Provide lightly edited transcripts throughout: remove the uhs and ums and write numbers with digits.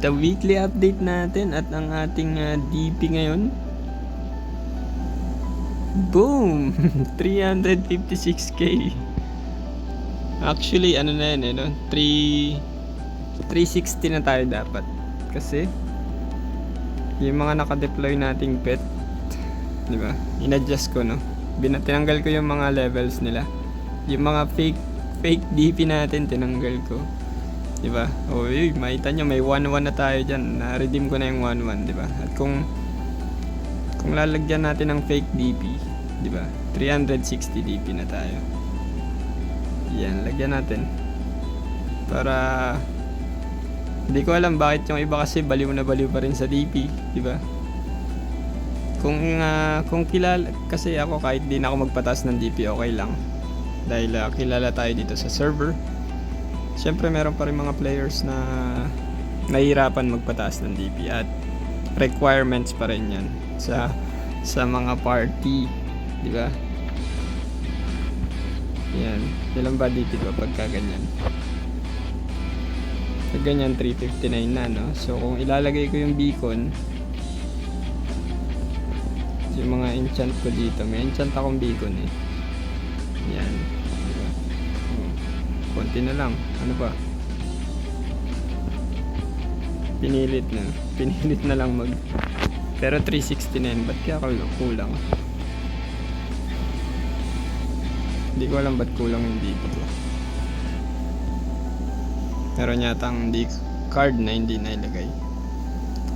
the weekly update natin at ang ating DP ngayon. Boom! 356k. Actually, ano na yan, 360 na tayo dapat. Kasi, yung mga naka-deploy nating pet, di ba? In-adjust ko, no? Tinanggal ko yung mga levels nila. Yung mga fake DP natin, tinanggal ko. Di ba? O, makita nyo, may 1-1 na tayo dyan. Na-redeem ko na yung 1-1, di ba? At kung lalagyan natin ng fake DP, di ba? 360 DP na tayo. Yan, lagyan natin. Para hindi ko alam bakit yung iba kasi baliw na baliw pa rin sa DP, di ba? Kung kilala kasi ako, kahit di na ako magpataas ng DP, okay lang. Dahil kilala tayo dito sa server. Siyempre meron pa rin mga players na nahihirapan magpataas ng DP at requirements pa rin yan sa mga party, di ba? Yan, ilan ba DP ko pagka ganyan? Pag ganyan 359 na, no? So kung ilalagay ko yung beacon, yung mga enchant ko dito, may enchant akong beacon eh. Yan, di ba? Konti na lang, ano ba? Pinilit na lang pero 369, ba't kaya kulang? Hindi ko alam ba't kulang yung dito. Meron yatang card na hindi nailagay.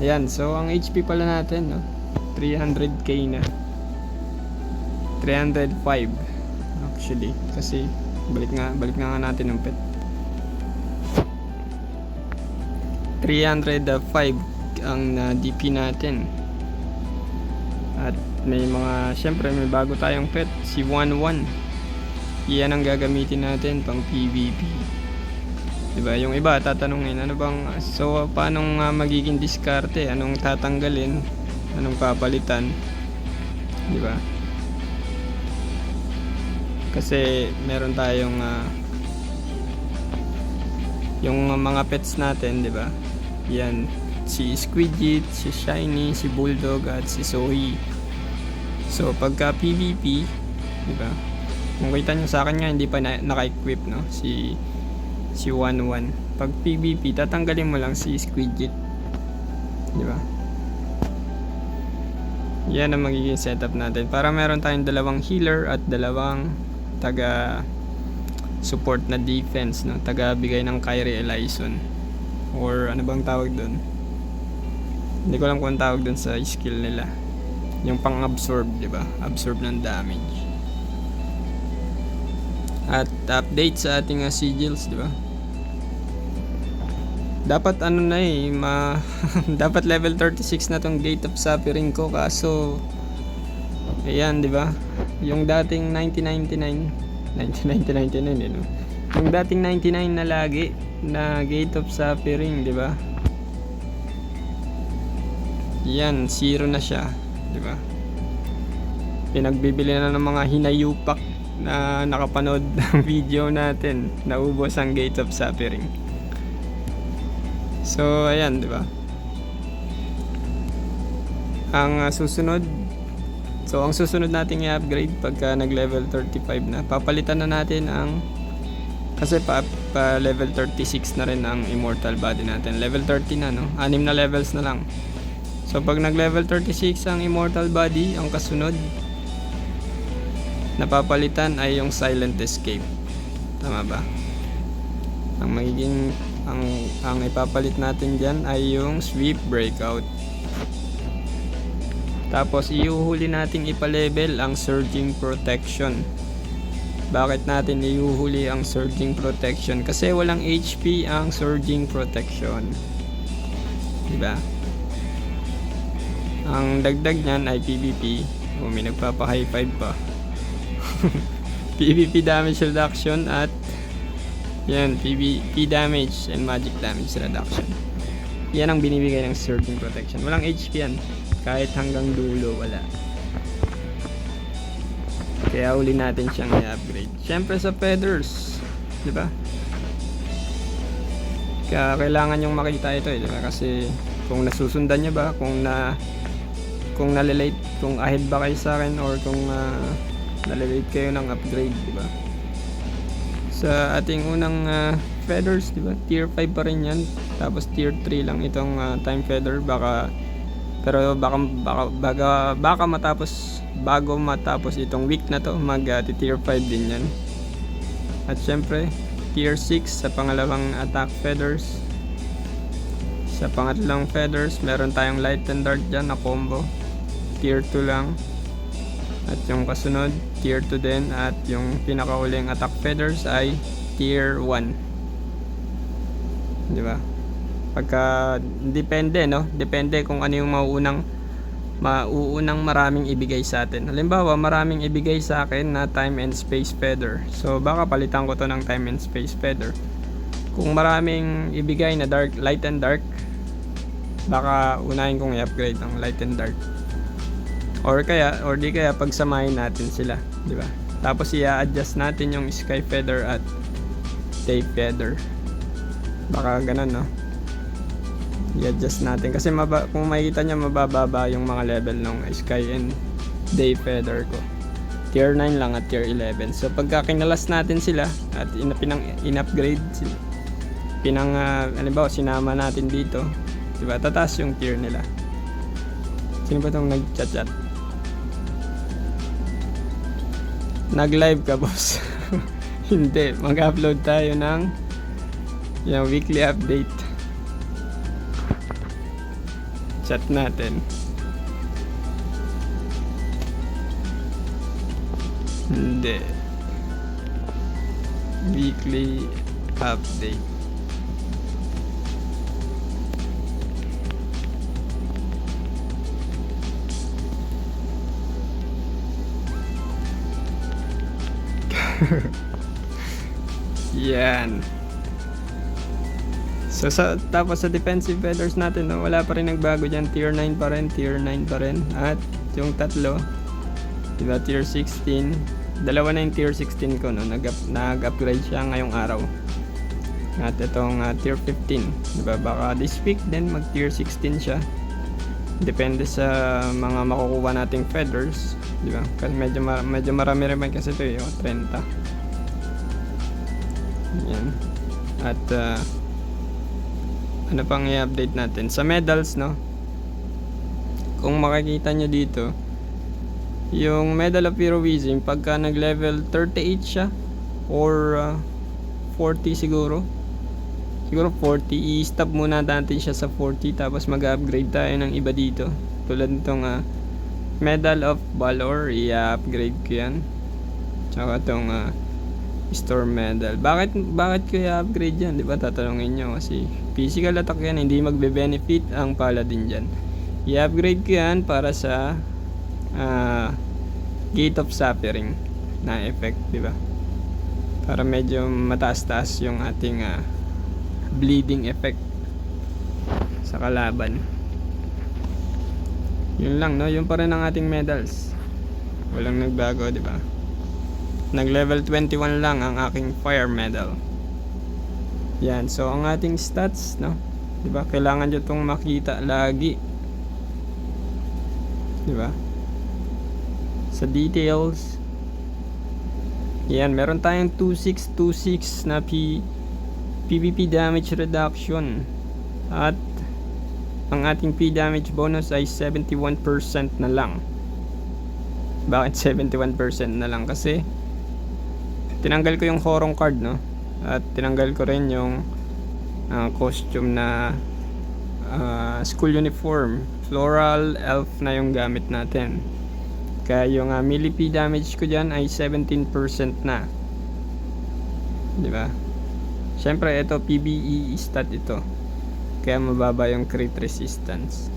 Ayan, so ang HP pala natin, no? 300k na. 305 actually, kasi balik nga natin ng pet. 305 ang DP natin. At may syempre may bago tayong pet, si 11. Iyan ang gagamitin natin pang PvP. Diba? Yung iba tatanungin, paano magiging diskarte? Anong tatanggalin? Anong papalitan? Diba? Kasi meron tayong yung mga pets natin, di ba? Yan, si Squidget, si Shiny, si Bulldog at si Zoe. So pagka PvP, di ba? Kung kita nyo sa akin nga, hindi pa naka-equip, no? Si 11. Pag PvP, tatanggalin mo lang si Squidget, di ba? Yan ang magiging setup natin para meron tayong dalawang healer at dalawang taga support na defense, no? Taga bigay ng Kyrie Elyson, or ano bang tawag doon, hindi ko alam kung tawag doon sa skill nila, yung pang absorb, di ba? Absorb ng damage. At update sa ating sigils, di ba? Dapat dapat level 36 na tong Gate of Suffering ko, kaso ayan, di ba? Yung dating 1999 no? Yung dating 99 na lagi na Gate of Suffering, di ba? Yan, 0 na siya, di ba? Pinagbibili na ng mga hinayupak na nakapanood ng video natin, naubos ang Gate of Suffering. So ayan, di ba? Ang susunod nating i-upgrade pagka nag-level 35 na, papalitan na natin kasi pa level 36 na rin ang immortal body natin. Level 30 na, no? 6 na levels na lang. So pag nag-level 36 ang immortal body, ang kasunod na papalitan ay yung silent escape. Tama ba? Ang ipapalit natin diyan ay yung sweep breakout. Tapos iuhuli nating ipa-level ang surging protection. Bakit natin iuhuli ang surging protection? Kasi walang HP ang surging protection, diba? Ang dagdag niyan ay PvP. May nagpapa-high five pa. PvP damage reduction at yan, PvP damage and magic damage reduction. Yan ang binibigay ng surging protection. Walang HP yan. Kahit hanggang dulo, wala. Kaya uli natin siyang i-upgrade. Siyempre sa feathers, di ba? Kaya kailangan yung makita ito eh, di ba? Kasi kung nasusundan niya ba, kung nalilate, kung ahead ba kayo sa akin or kung nalilate kayo ng upgrade, di ba? Sa ating unang feathers, di ba? Tier 5 pa rin yan. Tapos tier 3 lang itong time feather. Pero baka matapos, bago matapos itong week na to, tier 5 din yan. At syempre, tier 6 sa pangalawang attack feathers. Sa pangatlong feathers, meron tayong light and dark dyan na combo. Tier 2 lang. At yung kasunod, tier 2 din. At yung pinakauling attack feathers ay tier 1. Di ba? Pagka, depende, no? Depende kung ano yung mauunang maraming ibigay sa atin. Halimbawa, maraming ibigay sa akin na time and space feather. So, baka palitan ko to ng time and space feather. Kung maraming ibigay na dark, light and dark, baka unahin kong i-upgrade ng light and dark. Or di kaya pagsamahin natin sila, di ba? Tapos i-adjust natin yung sky feather at day feather. Baka ganun, no? I-adjust natin kasi kung makikita nyo, mabababa yung mga level ng sky and day feather ko. Tier 9 lang at tier 11. So pagka kinalas natin sila at in-upgrade sila, halimbawa sinama natin dito, diba, tataas yung tier nila. Sino ba itong nag-chat? Nag-live ka, boss? Hindi, mag-upload tayo ng yung weekly update. Chat natin. Hindi, weekly update. Yan. So tapos sa defensive feathers natin, no, wala pa rin nagbago diyan. Tier 9 pa rin, at yung tatlo, diba, tier 16. Dalawa na yung tier 16 ko, no, nag-upgrade siya ngayong araw. At itong tier 15, diba, baka this week din mag tier 16 siya. Depende sa mga makukuha nating feathers, diba? Kasi medyo marami rin kasi ito, 30. Yan. At ano pang i-update natin sa medals, no? Kung makikita nyo dito, yung Medal of Heroism, pagka nag level 38 siya or 40 siguro 40, i-stop muna natin siya sa 40, tapos mag-upgrade tayo ng iba dito. Tulad nitong Medal of Valor, i-upgrade ko yan. Tsaka itong Storm Medal. Bakit ko i-upgrade yan? Diba, tatanungin nyo, kasi physical attack yan, hindi magbe-benefit ang Paladin dyan. I-upgrade ko yan para sa Gate of Suffering na effect, diba? Para medyo mataas-taas yung ating bleeding effect sa kalaban. Yun lang, no? Yun pa rin ang ating medals. Walang nagbago, diba? Nag level 21 lang ang aking Fire Medal. Yan, so ang ating stats, no? Diba? Kailangan nyo itong makita lagi. Diba? Sa details, yan, meron tayong 2626 na PvP damage reduction. At ang ating P damage bonus ay 71% na lang. Bakit 71% na lang? Kasi tinanggal ko yung horong card, no? At tinanggal ko rin yung costume na school uniform. Floral elf na yung gamit natin. Kaya yung melee P damage ko dyan ay 17% na. Diba? Siyempre ito PBE stat ito, kaya mababa yung crit resistance.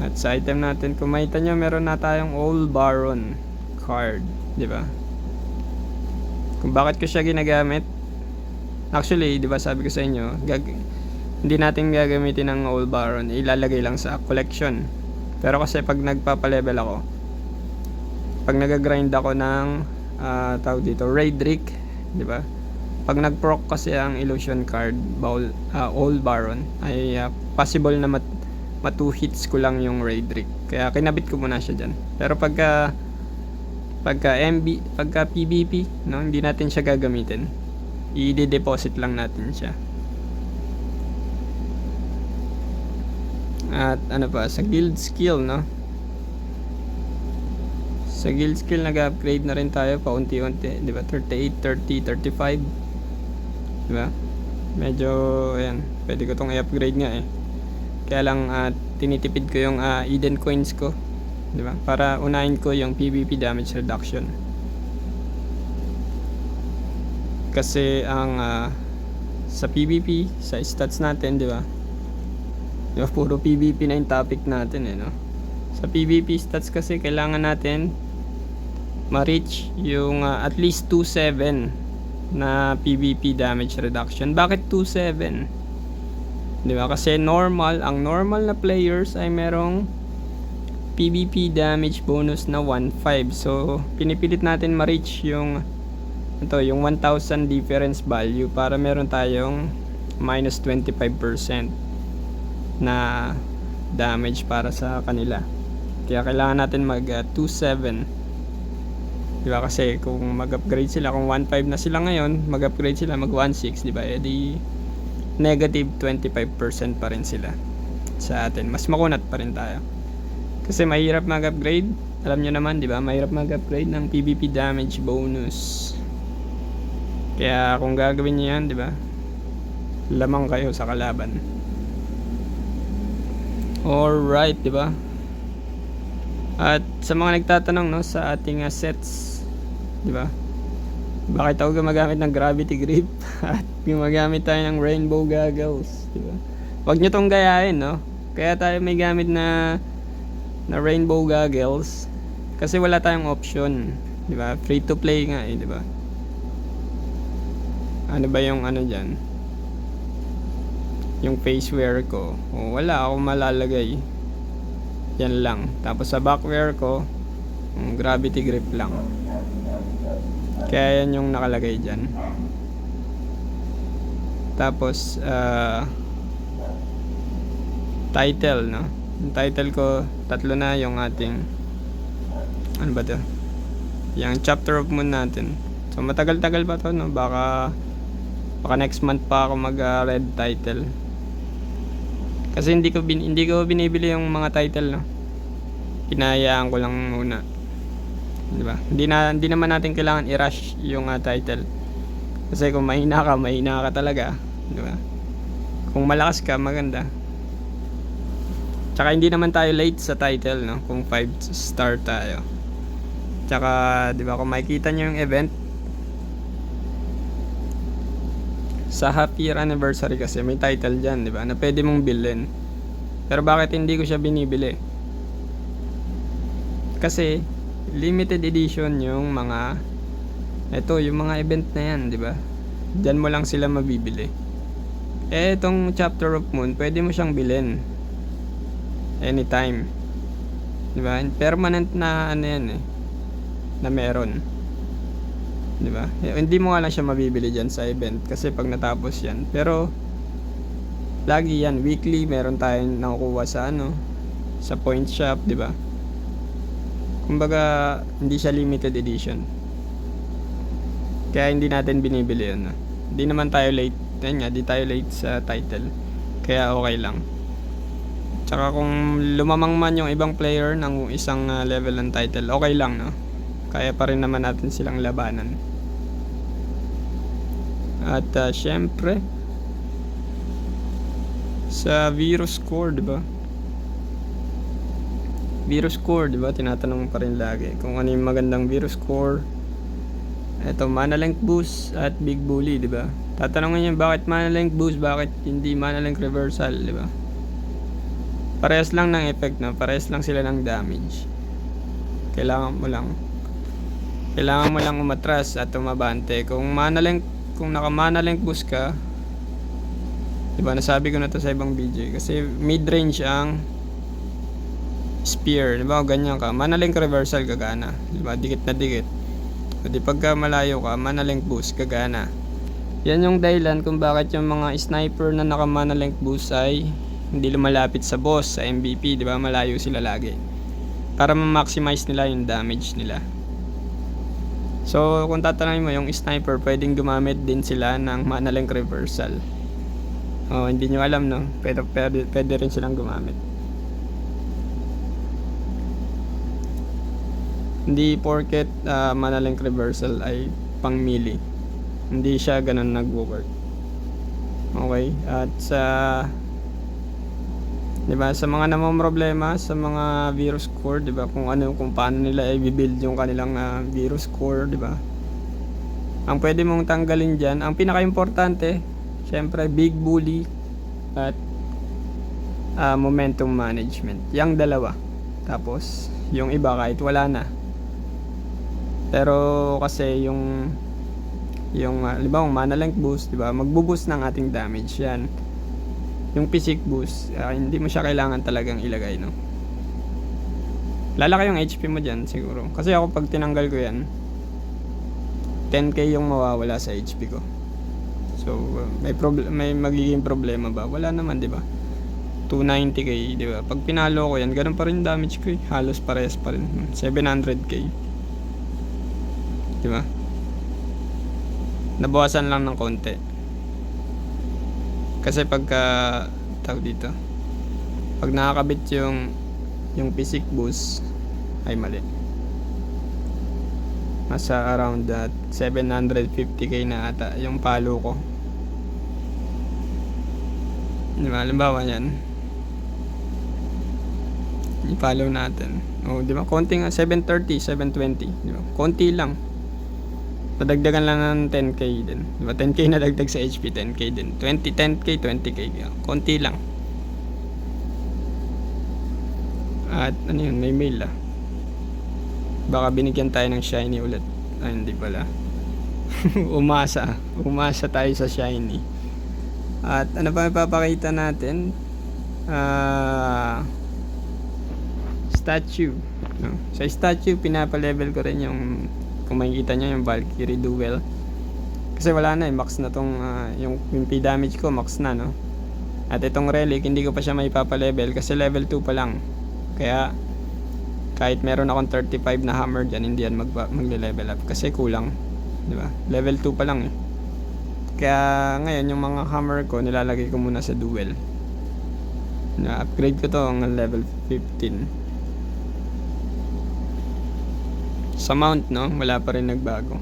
At sa item natin, kung makita nyo, meron na tayong Old Baron card, diba? Kung bakit ko siya ginagamit, actually, diba, sabi ko sa inyo, hindi natin gagamitin ng Old Baron, ilalagay lang sa collection. Pero kasi pag nagpapalevel ako, pag nag-grind ako ng tawag dito, Raid Rick, diba? pag nag-proc kasi ang illusion card, all baron, ay possible na ma-2 hits ko lang yung raid trick. Kaya kinabit ko muna siya dyan. Pero pagka PvP, no, hindi natin siya gagamitin. I-deposit lang natin siya. At ano pa, sa guild skill, no? Sa guild skill nag-upgrade na rin tayo paunti-unti, di ba? 38, 30, 35. Di ba? Medyo ayan, pwede ko tong i-upgrade nga eh. Kaya lang tinitipid ko yung Eden coins ko, di ba? Para unahin ko yung PvP damage reduction. Kasi ang sa PvP, sa stats natin, di ba? Di ba puro PvP na yung topic natin eh, no? Sa PvP stats kasi kailangan natin ma-reach yung at least 2.7 na PvP damage reduction. Bakit 2.7? Di ba? Kasi ang normal na players ay merong PvP damage bonus na 1.5. So, pinipilit natin ma-reach yung 1,000 difference value para meron tayong minus 25% na damage para sa kanila. Kaya kailangan natin mag 2.7. Diba? Kasi kung mag-upgrade sila, kung 1.5 na sila ngayon, mag-upgrade sila mag 1.6, diba? E di negative 25% pa rin sila sa atin. Mas makunat pa rin tayo. Kasi mahirap mag-upgrade. Alam nyo naman, diba? Mahirap mag-upgrade ng PvP damage bonus. Kaya kung gagawin nyo yan, diba? Lamang kayo sa kalaban. Alright, diba? At sa mga nagtatanong, no, sa ating sets, di ba? Bakit ako gumagamit ng gravity grip at gumagamit tayo ng rainbow goggles, di ba? Huwag nyo tong gayahin, no? Kaya tayo may gamit na rainbow goggles kasi wala tayong option, di ba? Free to play nga eh, di ba? Ano ba yung ano diyan? Yung face wear ko. Wala akong malalagay. Yan lang. Tapos sa backwear ko, gravity grip lang. Kaya yan yung nakalagay dyan. Tapos title, no? Yung title ko, 3 na yung ating ano ba to? Yung chapter of moon natin. So matagal-tagal pa to, no? Baka next month pa ako mag red title. Kasi hindi ko binibili yung mga title, no. Hinahayaan ko lang muna. 'Di ba? Hindi naman natin kailangan i-rush yung title. Kasi kung mahina ka talaga, 'di ba? Kung malakas ka, maganda. Tsaka hindi naman tayo late sa title, no. Kung 5 star tayo. Tsaka 'di ba, kung makikita niyo yung event sa happy year anniversary kasi may title dyan, di ba? Na pwede mong bilhin. Pero bakit hindi ko siya binibili? Kasi limited edition yung mga yung mga event na yan, di ba? Diyan mo lang sila mabibili. Itong chapter of moon, pwede mo siyang bilhin anytime. Di ba? Permanent na ano yan eh. Na meron. Di ba? Hindi mo nga lang siya mabibili diyan sa event kasi pag natapos yan. Pero lagi yan, weekly meron tayong nakukuha sa sa point shop, di ba? Kumbaga hindi siya limited edition. Kaya hindi natin binibili yan. Hindi naman tayo late. Yan nga, di tayo late sa title. Kaya okay lang. Tsaka kung lumamang man yung ibang player ng isang level ng title, okay lang, no? Kaya pa rin naman natin silang labanan. At syempre sa virus score, di ba? Virus score, di ba? Tinatanong pa rin lagi kung ano yung magandang virus score. Ito, mana length boost at big bully, di ba? Tatanungin niyo bakit mana length boost, bakit hindi mana length reversal, di ba? Parehas lang ng effect, no? Parehas lang sila ng damage. Kailangan mo lang umatras at umabante. Kung naka-mana length boost ka, diba, nasabi ko na to sa ibang video, kasi mid-range ang spear, diba, ganyan ka, mana length reversal gagana, diba, dikit na dikit. O di pagka malayo ka, mana length boost gagana. Yan yung dahilan kung bakit yung mga sniper na naka-mana length boost ay hindi lumalapit sa boss, sa MVP, di ba? Malayo sila lagi. Para ma-maximize nila yung damage nila. So, kung tatanungin mo, yung sniper, pwedeng gumamit din sila ng mana length reversal. Oh, hindi nyo alam, no? Pwede rin silang gumamit. Hindi porket mana length reversal ay pang melee. Hindi siya ganun nagwo-work. Okay? At sa 'di ba, sa mga namomroblema sa mga virus core, 'di ba, kung paano nila i-build yung kanilang virus core, 'di ba? Ang pwede mong tanggalin diyan, ang pinaka-importante, syempre big bully at momentum management. Yang dalawa. Tapos yung iba kahit wala na. Pero kasi yung halimbawa mana length boost, 'di ba? Magbo-boost ng ating damage 'yan. Yung physic boost, hindi mo siya kailangan talagang ilagay, no? Lalaki yung HP mo dyan siguro. Kasi ako pag tinanggal ko yan, 10k yung mawawala sa HP ko. So, may magiging problema ba? Wala naman, di ba? 290k, di ba? Pag pinalo ko yan, ganun pa rin damage ko eh. Halos parehas pa rin. 700k. Di ba? Nabawasan lang ng konti. Kasi pagka tawag dito, pag nakakabit yung physic boost ay mali. Nasa around 750k na ata yung palo ko. Di ba? Halimbawa yan, i-follow natin. O, di ba? Konti nga, 730, 720. Di ba? Konti lang. Padagdagan lang ng 10k din. Diba? 10k na dagdag sa HP, 10k din. 10k, 20k. Konti lang. At ano yun, may mail Baka binigyan tayo ng shiny ulit. Ay, hindi pala. Umasa tayo sa shiny. At ano pa ipapakita natin? Statue. No? Sa statue, pinapa-level ko rin yung, kung makikita nyo, yung Valkyrie Duel. Kasi wala na max na tong yung MP damage ko, max na, no? At itong relic, hindi ko pa siya maipapa-level kasi level 2 pa lang. Kaya kahit meron akong 35 na hammer dyan, hindi yan magle-level up kasi kulang, di ba? Level 2 pa lang eh. Kaya ngayon yung mga hammer ko nilalagay ko muna sa duel. Na-upgrade ko to ng level 15. Sa mount, no, wala pa rin nagbago.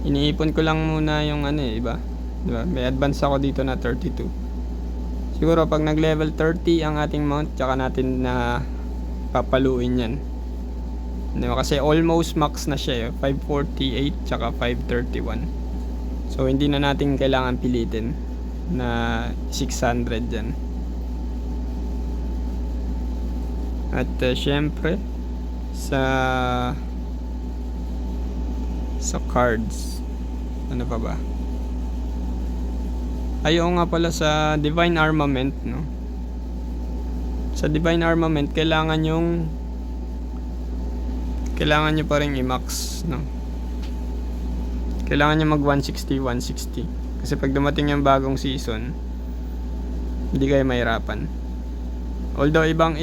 Iniipon ko lang muna yung iba. Diba? May advance ako dito na 32. Siguro pag nag-level 30 ang ating mount, tsaka natin na papaluin yan. Diba? Kasi almost max na siya, 548 tsaka 531. So hindi na natin kailangan pilitin na 600 dyan. At syempre sa cards, ano pa ba? Ayaw nga pala sa Divine Armament, no? Sa Divine Armament kailangan nyo pa rin i-max, no? Kailangan nyo mag 160 kasi pag dumating yung bagong season, hindi kayo mahirapan. Although ibang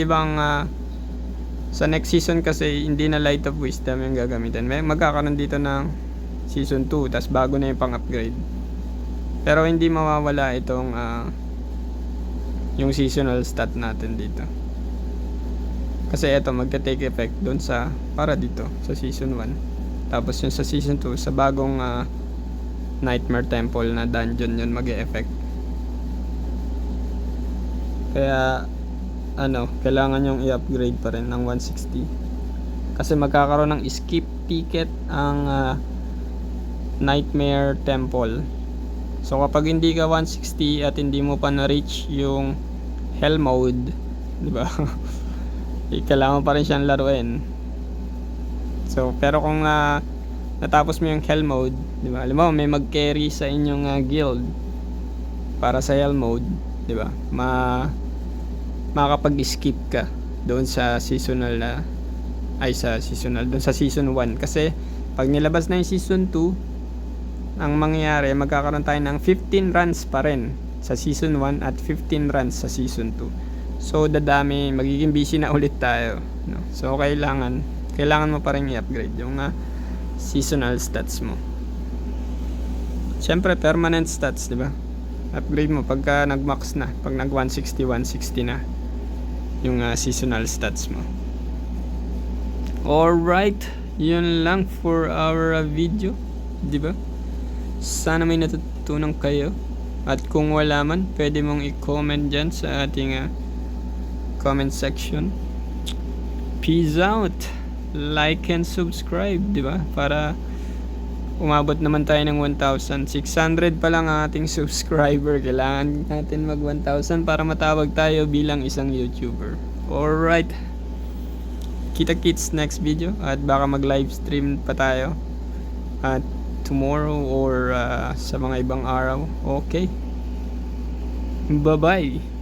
sa next season kasi hindi na Light of Wisdom yung gagamitin. May magkakaroon dito ng season 2, tas bago na yung pang-upgrade. Pero hindi mawawala itong yung seasonal stat natin dito. Kasi ito magte-take effect doon sa para dito sa season 1. Tapos yung sa season 2 sa bagong Nightmare Temple na dungeon yun mag-e-effect. Kaya kailangan yung i-upgrade pa rin ng 160 kasi magkakaroon ng skip ticket ang Nightmare Temple. So kapag hindi ka 160 at hindi mo pa na-reach yung Hell mode, di ba? Kailangan pa rin siyang laruin. So pero kung natapos mo yung Hell mode, di ba? Alam mo, may mag-carry sa inyong guild para sa Hell mode, di ba? Makakapag-skip ka doon sa seasonal doon sa season 1 kasi pag nilabas na yung season 2 ang mangyayari, magkakaroon tayo ng 15 runs pa rin sa season 1 at 15 runs sa season 2. So dadami, magiging busy na ulit tayo, no? So kailangan mo pa rin i-upgrade yung seasonal stats mo. Siyempre permanent stats, di ba? Upgrade mo pagka nag-max na, pag nag 160 na yung seasonal stats mo. Alright, yun lang for our video, di ba? Sana may natutunan kayo. At kung wala man, pwede mong i-comment dyan sa ating comment section. Peace out. Like and subscribe, di ba? Para umabot naman tayo ng 1,600 pa lang ang ating subscriber. Kailangan natin mag 1,000 para matawag tayo bilang isang YouTuber. Alright. Kita-kits next video. At baka mag live stream pa tayo at tomorrow or sa mga ibang araw. Okay. Bye-bye.